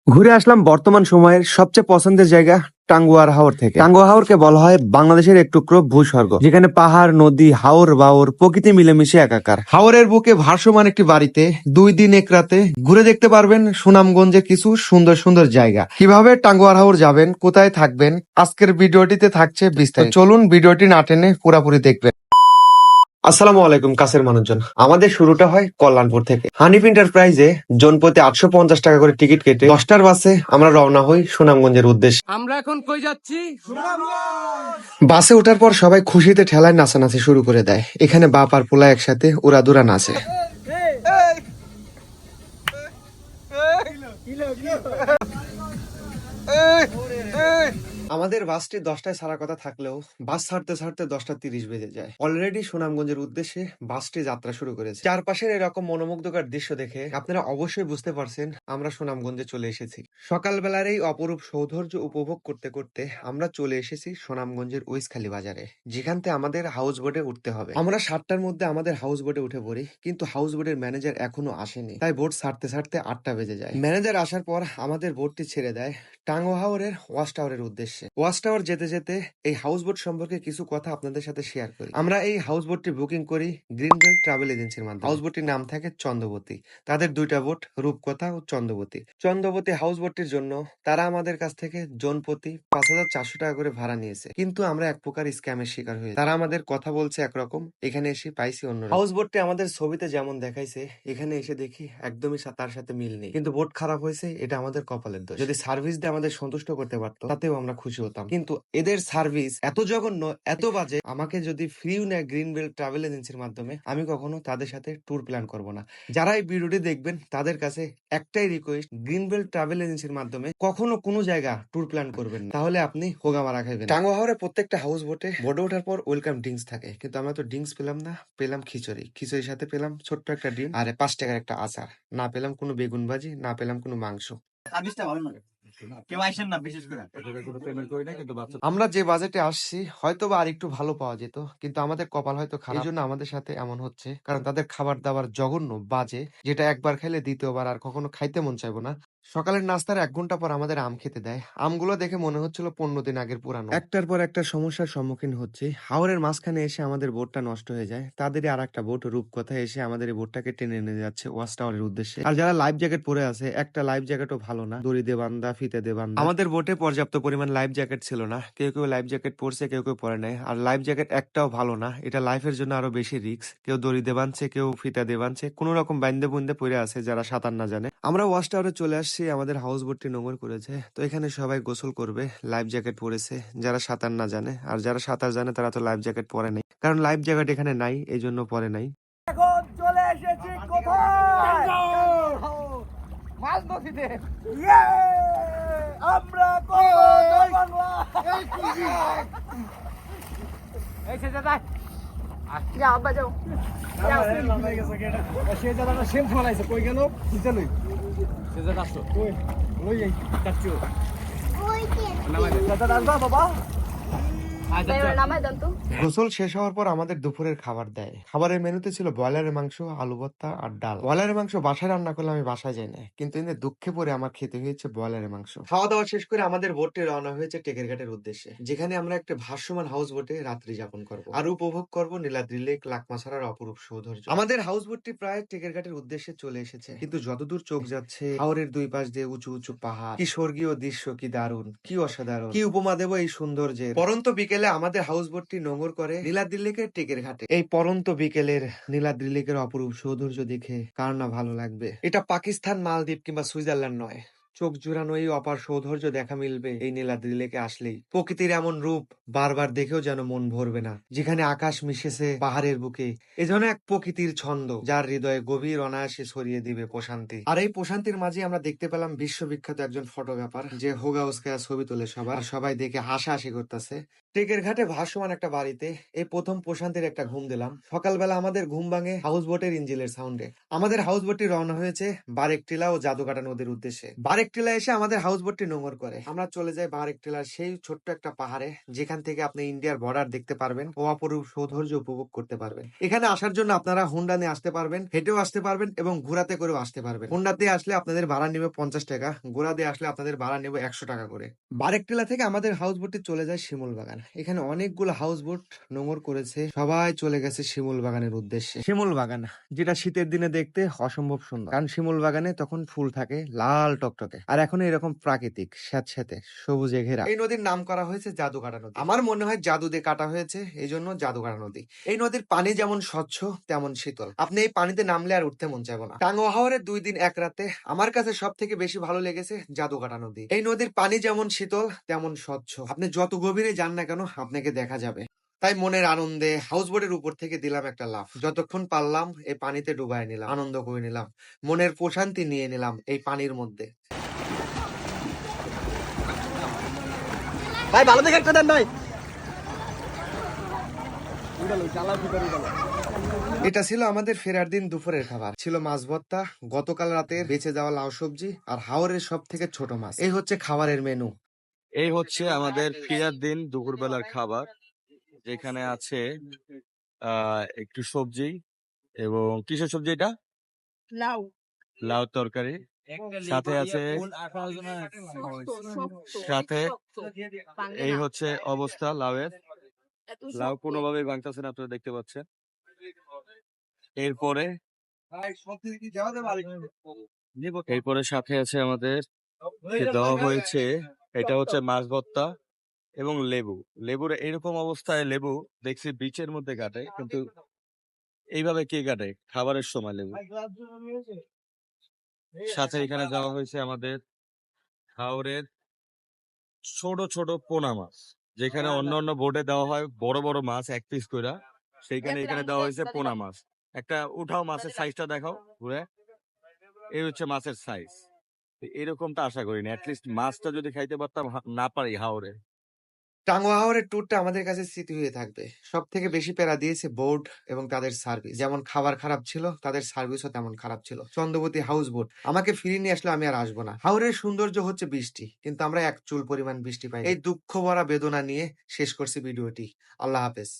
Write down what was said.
ঘুরে আসলাম বর্তমান সময়ের সবচেয়ে পছন্দের জায়গা টাঙ্গুয়ার হাওর থেকে। টাঙ্গুয়া হাওরকে বলা হয় বাংলাদেশের এক টুকরো ভূস্বর্গ, যেখানে পাহাড়, নদী, হাওর বাওর প্রকৃতি মিলেমিশে একাকার। হাওরের বুকে ভাসমান একটি বাড়িতে 2 দিন 1 রাতে ঘুরে দেখতে পারবেন সুনামগঞ্জের কিছু সুন্দর সুন্দর জায়গা। কিভাবে টাঙ্গুয়ার হাওর যাবেন, কোথায় থাকবেন, আজকের ভিডিওটিতে থাকছে বিস্তারিত। চলুন ভিডিওটি না টেনে পুরোপুরি দেখবেন। আসসালামু আলাইকুম কাছের মানুষজন। আমাদের শুরুটা হয় কল্যাণপুর থেকে। হানিফ এন্টারপ্রাইজে জনপ্রতি 850 টাকা করে টিকিট কেটে 10টার বাসে আমরা রওনা হই সুনামগঞ্জের উদ্দেশ্যে। আমরা এখন কই যাচ্ছি? বাসে ওঠার পর সবাই খুশিতে ঠেলায় নাচানাচি শুরু করে দেয়। এখানে বাপ আর পোলা একসাথে উড়াদুরা নাচে। আমাদের বাসটি 10টায় ছাড়ার কথা থাকলেও বাস ছাড়তে ছাড়তে 10টা 30 বেজে যায়। অলরেডি সুনামগঞ্জের উদ্দেশ্যে বাসটি যাত্রা শুরু করেছে। চারপাশের এরকম মনোমুগ্ধকর দৃশ্য দেখে আপনারা অবশ্যই বুঝতে পারছেন আমরা সুনামগঞ্জে চলে এসেছি। সকালবেলার এই অপরূপ সৌন্দর্য উপভোগ করতে করতে আমরা চলে এসেছি সুনামগঞ্জের উইসখালী বাজারে, যেখান থেকে আমাদের হাউস বোটে উঠতে হবে। আমরা 7টার মধ্যে আমাদের হাউস বোটে উঠে পড়ি, কিন্তু হাউস বোটের ম্যানেজার এখনো আসেনি, তাই বোট ছাড়তে ছাড়তে 8টা বেজে যায়। ম্যানেজার আসার পর আমাদের বোটটি ছেড়ে দেয় টাঙ্গুয়া হাওরের ওয়াচ টাওয়ারের উদ্দেশ্যে। ওয়াচ টাওয়ার যেতে যেতে এই হাউস বোট সম্পর্কে কিছু কথা আপনাদের সাথে শেয়ার করি। আমরা এই হাউস বোটটি বুকিং করি গ্রিন বেল্ট ট্রাভেল এজেন্সির মাধ্যমে। হাউস বোটটির নাম থাকে চন্দ্রবতী। তাদের 2টা বোট, রূপকথা ও চন্দ্রবতী। চন্দ্রবতী হাউস বোটটির জন্য তারা আমাদের কাছ থেকে জনপ্রতি 5400 টাকা করে ভাড়া নিয়েছে, কিন্তু আমরা এক প্রকার স্ক্যামের শিকার হয়ে। তারা আমাদের কথা বলছে একরকম, এখানে এসে পাইছি অন্য। হাউস বোটটি আমাদের ছবিতে যেমন দেখাইছে, এখানে এসে দেখি একদমই তার সাথে মিল নেই। কিন্তু বোট খারাপ হয়েছে, এটা আমাদের কপালের দোষ। যদি সার্ভিস দিয়ে আমাদের সন্তুষ্ট করতে পারতো তাতেও আমরা খুশি হতাম, কিন্তু এদের সার্ভিস এত জঘন্য, এত বাজে। আমাকে যদি ফ্রিও নেয় গ্রিন বেল্ট ট্রাভেল এজেন্সির মাধ্যমে, আমি কখনো তাদের সাথে ট্যুর প্ল্যান করব না। যারা এই ভিডিওটি দেখবেন তাদের কাছে একটাই রিকোয়েস্ট, গ্রিন বেল্ট ট্রাভেল এজেন্সির মাধ্যমে কখনো কোনো জায়গা ট্যুর প্ল্যান করবেন না, তাহলে আপনি হোগা মারা খাইবেন। টাঙ্গুয়া হাওরে প্রত্যেকটা হাউস বোটে ওঠার পর ওয়েলকাম ড্রিঙ্কস থাকে, কিন্তু আমরা তো ড্রিঙ্কস পেলাম না, পেলাম খিচুড়ি। খিচুড়ির সাথে পেলাম ছোট্ট একটা ডিম আর 5 টাকার একটা আচার। না পেলাম কোনো বেগুন ভাজি, না পেলাম কোনো মাংস। আমরা যে বাজেটে আসছি হয়তো বা আর একটু ভালো পাওয়া যেত, কিন্তু আমাদের কপাল হয়তো খারাপ, এই জন্য আমাদের সাথে এমন হচ্ছে। কারণ তাদের খাবার দাবার জঘন্য বাজে, যেটা একবার খেলে দ্বিতীয়বার আর কখনো খাইতে মন চাইবো না। সকালের নাস্তার 1 ঘন্টা পর আমাদের আম খেতে দেয়। আমগুলো দেখে মনে হচ্ছিল 15 দিন আগের পুরানো। একটার পর একটা সমস্যার সম্মুখীন হচ্ছে। হাওরের মাঝখানে এসে আমাদের বোটটা নষ্ট হয়ে যায়। তাদেরই আর একটা বোট রূপকথা এসে আমাদের এই বোটটাকে টেনে নিয়ে যাচ্ছে ওয়াচ টাওয়ারের উদ্দেশ্যে। আর যারা লাইফ জ্যাকেট পরে আছে, একটা লাইফ জ্যাকেটও ভালো না, দড়ি দিয়ে বান্ধা, ফিতে দিয়ে বান্ধা। আমাদের বোটে পর্যাপ্ত পরিমাণ লাইফ জ্যাকেট ছিল না। কেউ কেউ লাইফ জ্যাকেট পরছে, কেউ কেউ পরে নাই। আর লাইফ জ্যাকেট একটাও ভালো না, এটা লাইফের জন্য আরো বেশি রিস্ক। কেউ দড়ি দিয়ে বাঁধছে, কেউ ফিতা দিয়ে বাঁধছে, কোন রকম বাইন্দে বুন্দে পড়ে আছে যারা সাঁতার না জানে। আমরা ওয়াচ টাওয়ারে চলে আসছি। আমাদের হাউস বোটটি নোঙর করেছে, তো এখানে সবাই গোসল করবে। লাইফ জ্যাকেট পরেছে যারা সাঁতার না জানে, আর যারা সাঁতার জানে তারা তো লাইফ জ্যাকেট পরে নাই, কারণ লাইফ জ্যাকেট এখানে নাই, এই জন্য পরে নাই। এখন চলে এসেছি কোথায়? মাছ নদীতে। ইয়ে! আমরা বাংলা। এই সে দাদা। যাও আব্বা যাও সে দাদা সেম ফলাইছে, কই গেল? নিচে লই। সে দাদা আসো। কই? ওই এই কাচ্চু। দাদা আসবা বাবা? নামাই দেন তো। গোসল শেষ হওয়ার পর আমাদের দুপুরের খাবার দেয়। খাবারের মেনুতে ছিল ব্রয়লারের মাংস, আলু ভর্তা আর ডাল। ব্রয়লারের মাংস বাসায় রান্না করলে আমি বাসায় যাই না, কিন্তু এদের দুঃখে পরে আমার খেতে হয়েছে ব্রয়লারের মাংস। খাওয়া দাওয়া শেষ করে আমাদের বোটটি রওনা হয়েছে টেকেরঘাটের উদ্দেশ্যে, যেখানে আমরা একটা ভাসমান হাউস বোটে রাত্রি যাপন করব আর উপভোগ করব নীলাদ্রি লেক, লাকমাছড়ার অপরূপ সৌন্দর্য। আমাদের হাউস বোটটি প্রায় টেকেরঘাটের উদ্দেশ্যে চলে এসেছে, কিন্তু যতদূর চোখ যাচ্ছে হাওরের 2 পাশ দিয়ে উঁচু উঁচু পাহাড়। কি স্বর্গীয় দৃশ্য, কি দারুণ, কি অসাধারণ, কি উপমা দেব এই সৌন্দর্যের। পরন্ত বিকেলে আমাদের হাউস বোটটি নোঙর করে নীলাদ্রি লেকের টেকের ঘাটে। এই পরন্ত বিকেলের নীলাদ্রি লেকের অপরূপ সৌন্দর্য দেখে কার না ভালো লাগবে। এটা পাকিস্তান, মালদ্বীপ কিংবা সুইজারল্যান্ড নয়, চোখ জুড়ানো এই অপার সৌন্দর্য দেখা মিলবে এই নীলাদ্রি লেকে আসলেই। প্রকৃতির এমন রূপ বারবার দেখেও যেন মন ভরবে না, যেখানে আকাশ মিশেছে পাহাড়ের বুকে। এ যেন এক প্রকৃতির ছন্দ, যার হৃদয়ে গভীর অনায়াসে ছড়িয়ে দিবে প্রশান্তি। আর এই প্রশান্তির মাঝে আমরা দেখতে পেলাম বিশ্ববিখ্যাত একজন ফটোগ্রাফার, যে হোগা উস্কায়া ছবি তোলে সবার, আর সবাই দেখে হাসাহাসি করতেছে। টেকের ঘাটে ভাসমান একটা বাড়িতে এই প্রথম প্রশান্তির একটা ঘুম দিলাম। সকালবেলা আমাদের ঘুম ভাঙে হাউস বোটের ইঞ্জিনের সাউন্ডে। আমাদের হাউস বোটটি রওনা হয়েছে বারেকটিলা ও জাদুকাটা নদীর উদ্দেশ্যে। বারেক টিলা এসে আমাদের হাউস বোটটি নোঙর করে। আমরা চলে যাই বারেক টিলার সেই ছোট্ট একটা পাহাড়ে, যেখান থেকে আপনি ইন্ডিয়ার বর্ডার দেখতে পারবেন ও অপরূপ সৌন্দর্য উপভোগ করতে পারবেন। এখানে আসার জন্য আপনারা হুন্ডা নিয়ে আসতে পারবেন, হেঁটেও আসতে পারবেন এবং ঘোড়াতে করেও আসতে পারবেন। হুন্ডাতে আসলে আপনাদের ভাড়া নেবে 50 টাকা, ঘোড়া দিয়ে আসলে আপনাদের ভাড়া নেবে 100 টাকা করে। বারেক টিলা থেকে আমাদের হাউস বোটটি চলে যায় শিমুল বাগান। এখানে অনেকগুলো হাউস বোট নোঙর করেছে, সবাই চলে গেছে শিমুল বাগানের উদ্দেশ্যে। শিমুল বাগান, যেটা শীতের দিনে দেখতে অসম্ভব সুন্দর, কারণ শিমুল বাগানে তখন ফুল থাকে লাল টকটকে, আর এখন এরকম প্রাকৃতিক স্যাঁতস্যাঁতে সবুজে ঘেরা। এই নদীর নাম করা হয়েছে জাদুকাটা নদী। আমার মনে হয় জাদু দিয়ে কাটা হয়েছে, এই জন্য জাদুকাটা নদী। এই নদীর পানি যেমন স্বচ্ছ তেমন শীতল, আপনি এই পানিতে নামলে আর উঠতে মন চাইবে না। টাঙ্গুয়া হাওরের 2 দিন 1 রাতে আমার কাছে সব থেকে বেশি ভালো লেগেছে জাদুকাটা নদী। এই নদীর পানি যেমন শীতল তেমন স্বচ্ছ, আপনি যত গভীরে যান না কেন আপনাকে দেখা যাবে। তাই মনের আনন্দে হাউস বোটের উপর থেকে দিলাম একটা লাফ। যতক্ষণ পারলাম এই পানিতে ডুবাই নিলাম, আনন্দ করে নিলাম, মনের প্রশান্তি নিয়ে নিলাম এই পানির মধ্যে। ভাই ভালো দেখে একটা দেন ভাই। উড়ালো চালা ভিতরে উড়ালো। এটা ছিল আমাদের ফেরার দিন দুপুরের খাবার। ছিল মাছ ভর্তা, গতকাল রাতে বেঁচে যাওয়া লাউ সবজি আর হাওরের সব থেকে ছোট মাছ। এই হচ্ছে খাবারের মেনু। এই হচ্ছে আমাদের ফেরার দিন দুপুরবেলার খাবার, যেখানে আছে একটু সবজি এবং কিসের সবজি এটা, লাউ লাউ তরকারি, সাথে আছে সাথে এই হচ্ছে অবস্থা লাউয়ের। লাউ কোনোভাবেই ভাঙতেছে না, আপনারা দেখতে পাচ্ছেন। এরপরে এরপরে সাথে আছে আমাদের যে দেওয়া হয়েছে, এটা হচ্ছে মাছ ভর্তা এবং লেবু। লেবুর এরকম অবস্থায় লেবু দেখছি বিচের মধ্যে কাটে, কিন্তু এইভাবে কে কাটে খাবারের সময় লেবু। সাথে এখানে দেওয়া হয়েছে আমাদের হাওরের ছোট ছোট পোনা মাছ, যেখানে অন্য অন্য বোর্ডে দেওয়া হয় বড় বড় মাছ 1 পিস করে, সেইখানে এখানে দেওয়া হয়েছে পোনা মাছ। একটা উঠাও মাছের সাইজটা দেখাও ঘুরে, এই হচ্ছে মাছের সাইজ। এরকমটা আশা করিনি, অ্যাটলিস্ট মাছটা যদি খাইতে পারতাম না পারি হাওরে। টাঙ্গুয়া হাওরের ট্যুরটা আমাদের কাছে স্মৃতি হয়ে থাকবে। সব থেকে বেশি প্যারা দিয়েছে বোর্ড এবং তাদের সার্ভিস। যেমন খাবার খারাপ ছিল, তাদের সার্ভিসও তেমন খারাপ ছিল। চন্দ্রবতী হাউস বোট আমাকে ফিরিয়ে নিয়ে আসলে আমি আর আসবো না। হাওরের সৌন্দর্য হচ্ছে বৃষ্টি, কিন্তু আমরা 1 চুল পরিমাণ বৃষ্টি পাই। এই দুঃখ ভরা বেদনা নিয়ে শেষ করছি ভিডিওটি। আল্লাহ হাফেজ।